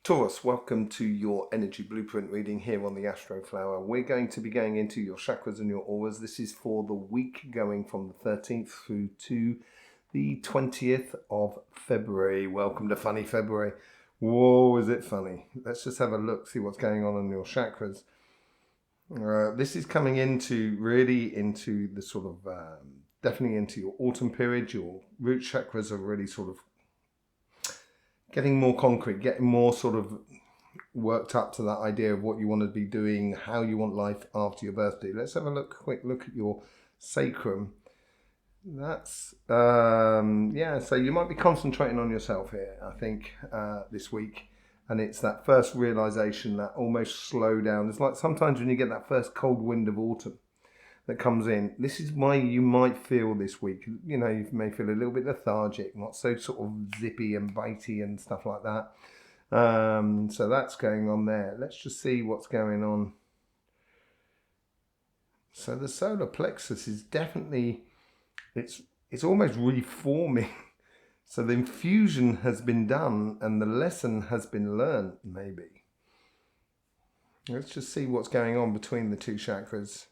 Taurus, welcome to your energy blueprint reading here on the Astroflower. We're going to be going into your chakras and your auras. This is for the week going from the 13th through to the 20th of February. Welcome to funny February. Whoa, is it funny? Let's just have a look, see what's going on in your chakras. This is coming into the sort of, definitely into your autumn period. Your root chakras are really sort of getting more concrete, getting more sort of worked up to that idea of what you want to be doing, how you want life after your birthday. Let's have a quick look at your sacrum. That's, so you might be concentrating on yourself here, I think, this week. And it's that first realization, that almost slow down. It's like sometimes when you get that first cold wind of autumn that comes in, this is why you might feel this week, you know, you may feel a little bit lethargic, not so sort of zippy and bitey and stuff like that. So that's going on there. Let's just see what's going on. So the solar plexus is definitely, it's almost reforming. So the infusion has been done and the lesson has been learned, maybe. Let's just see what's going on between the two chakras.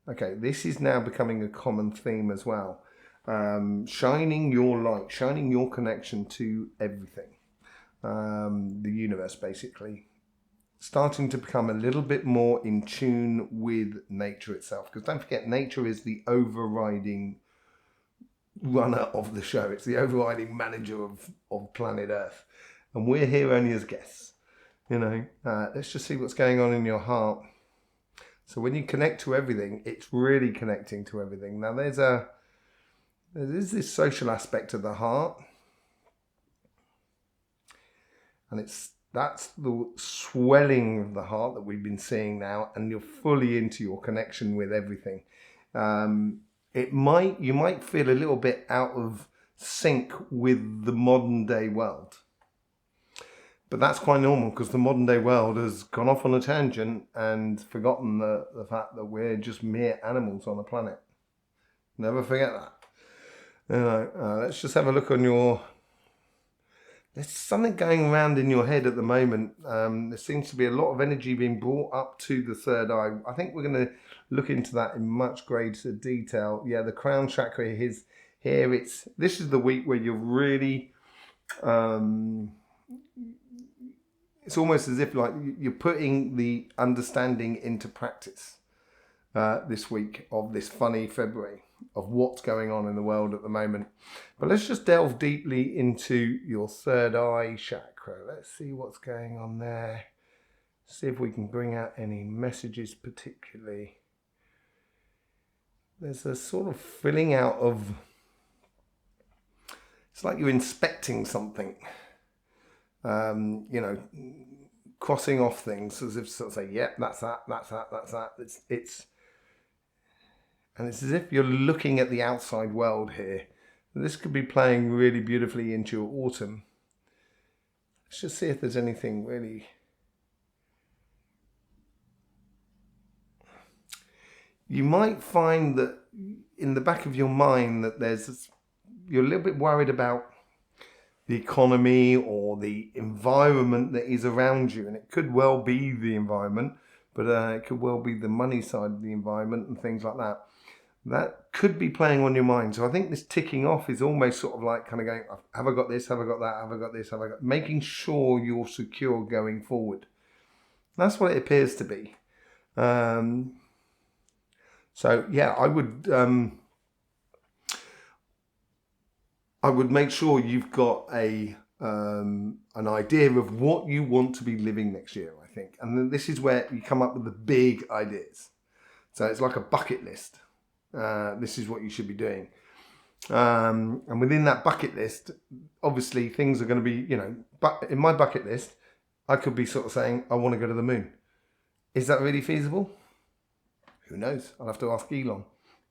Okay, this is now becoming a common theme as well. Shining your light, shining your connection to everything. The universe, basically. Starting to become a little bit more in tune with nature itself. Because don't forget, nature is the overriding runner of the show. It's the overriding manager of planet Earth. And we're here only as guests. You know, let's just see what's going on in your heart. So when you connect to everything, it's really connecting to everything. Now there is this social aspect of the heart. And that's the swelling of the heart that we've been seeing now, and you're fully into your connection with everything. You might feel a little bit out of sync with the modern day world. But that's quite normal, because the modern day world has gone off on a tangent and forgotten the fact that we're just mere animals on a planet. Never forget that. You know, let's just have a look on your... There's something going around in your head at the moment. There seems to be a lot of energy being brought up to the third eye. I think we're going to look into that in much greater detail. Yeah, the crown chakra is here. This is the week where you're really... it's almost as if like you're putting the understanding into practice this week of this funny February, of what's going on in the world at the moment. But let's just delve deeply into your third eye chakra. Let's see what's going on there. See if we can bring out any messages particularly. There's a sort of filling out of... It's like you're inspecting something. You know, crossing off things as if sort of say, yep, that's that. And it's as if you're looking at the outside world here. This could be playing really beautifully into your autumn. Let's just see if there's anything really... You might find that in the back of your mind that you're a little bit worried about the economy or the environment that is around you. And it could well be the environment, but it could well be the money side of the environment and things like that. That could be playing on your mind. So I think this ticking off is almost sort of like kind of going, have I got this? Have I got that? Have I got this? Have I got... Making sure you're secure going forward. That's what it appears to be. So yeah, I would make sure you've got an idea of what you want to be living next year, I think. And then this is where you come up with the big ideas. So it's like a bucket list. This is what you should be doing. And within that bucket list, obviously things are going to be, you know, but in my bucket list, I could be sort of saying, I want to go to the moon. Is that really feasible? Who knows? I'll have to ask Elon.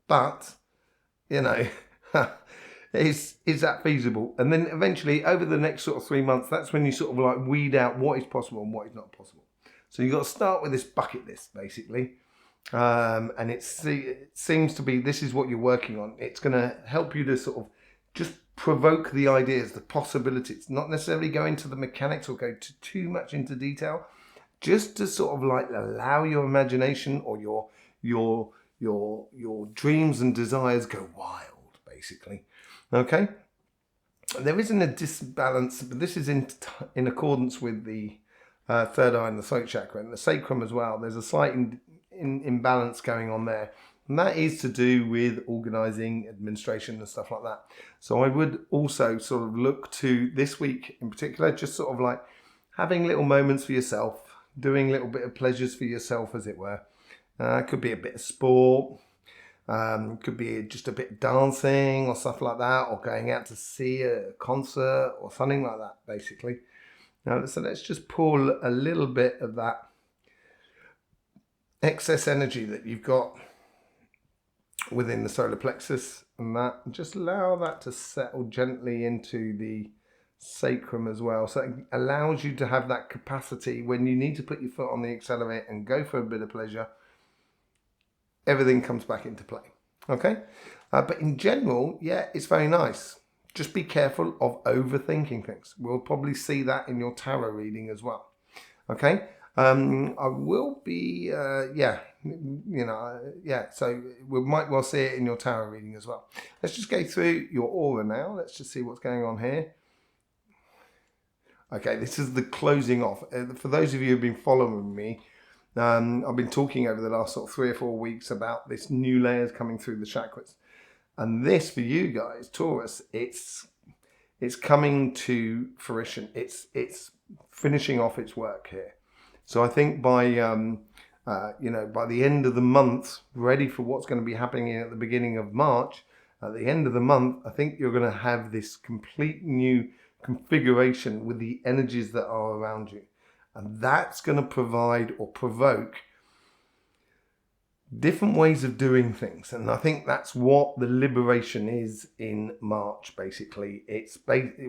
But, you know... Is that feasible? And then eventually, over the next sort of 3 months, that's when you sort of like weed out what is possible and what is not possible. So you've got to start with this bucket list, basically. And it seems to be, this is what you're working on. It's going to help you to sort of just provoke the ideas, the possibilities, not necessarily go into the mechanics or go too much into detail, just to sort of like allow your imagination or your dreams and desires go wild, basically. Okay, there isn't a disbalance, but this is in accordance with the third eye and the throat chakra and the sacrum as well. There's a slight imbalance going on there, and that is to do with organizing, administration and stuff like that. So I would also sort of look to this week in particular, just sort of like having little moments for yourself, doing a little bit of pleasures for yourself, as it were. Could be a bit of sport, could be just a bit of dancing or stuff like that, or going out to see a concert or something like that, basically. Now, so let's just pull a little bit of that excess energy that you've got within the solar plexus, and that just allow that to settle gently into the sacrum as well. So it allows you to have that capacity when you need to put your foot on the accelerator and go for a bit of pleasure. Everything comes back into play. Okay, but in general, yeah, it's very nice. Just be careful of overthinking things. We'll probably see that in your tarot reading as well. Okay, I will be, so we might well see it in your tarot reading as well. Let's just go through your aura now. Let's just see what's going on here. Okay, this is the closing off. For those of you who've been following me, I've been talking over the last sort of 3 or 4 weeks about this new layers coming through the chakras. And this, for you guys, Taurus, it's coming to fruition. It's finishing off its work here. So I think by by the end of the month, ready for what's going to be happening at the beginning of March, at the end of the month, I think you're going to have this complete new configuration with the energies that are around you. And that's going to provide or provoke different ways of doing things. And I think that's what the liberation is in March, basically.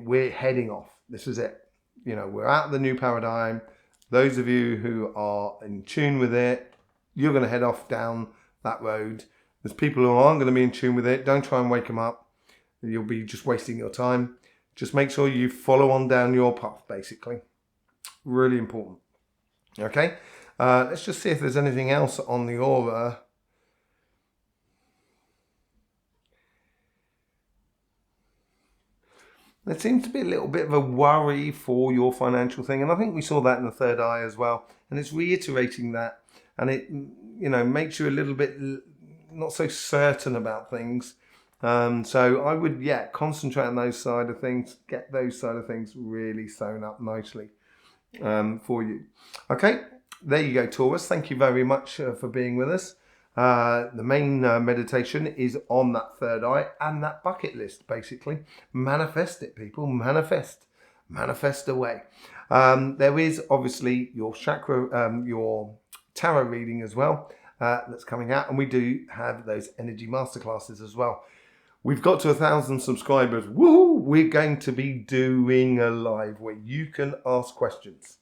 We're heading off. This is it. We're out of the new paradigm. Those of you who are in tune with it, you're going to head off down that road. There's people who aren't going to be in tune with it. Don't try and wake them up. You'll be just wasting your time. Just make sure you follow on down your path, basically. Really important. Okay, let's just see if there's anything else on the aura. There seems to be a little bit of a worry for your financial thing, and I think we saw that in the third eye as well. And it's reiterating that, and it makes you a little bit not so certain about things. So I would concentrate on those side of things, get those side of things really sewn up nicely for you. Okay, there you go, Taurus. Thank you very much for being with us. The main meditation is on that third eye and that bucket list, basically. Manifest it, people. Manifest away. There is obviously your chakra, your tarot reading as well, that's coming out, and we do have those energy masterclasses as well. We've got to 1,000 subscribers. Woohoo! We're going to be doing a live where you can ask questions.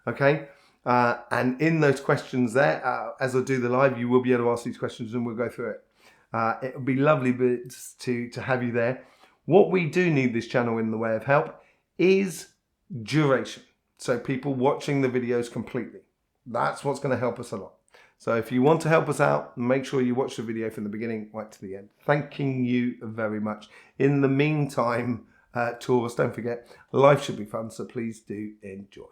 Okay? And in those questions there, as I do the live, you will be able to ask these questions and we'll go through it. It would be lovely to have you there. What we do need this channel in the way of help is duration. So people watching the videos completely. That's what's going to help us a lot. So if you want to help us out, make sure you watch the video from the beginning right to the end. Thanking you very much. In the meantime, Taurus, don't forget, life should be fun, so please do enjoy.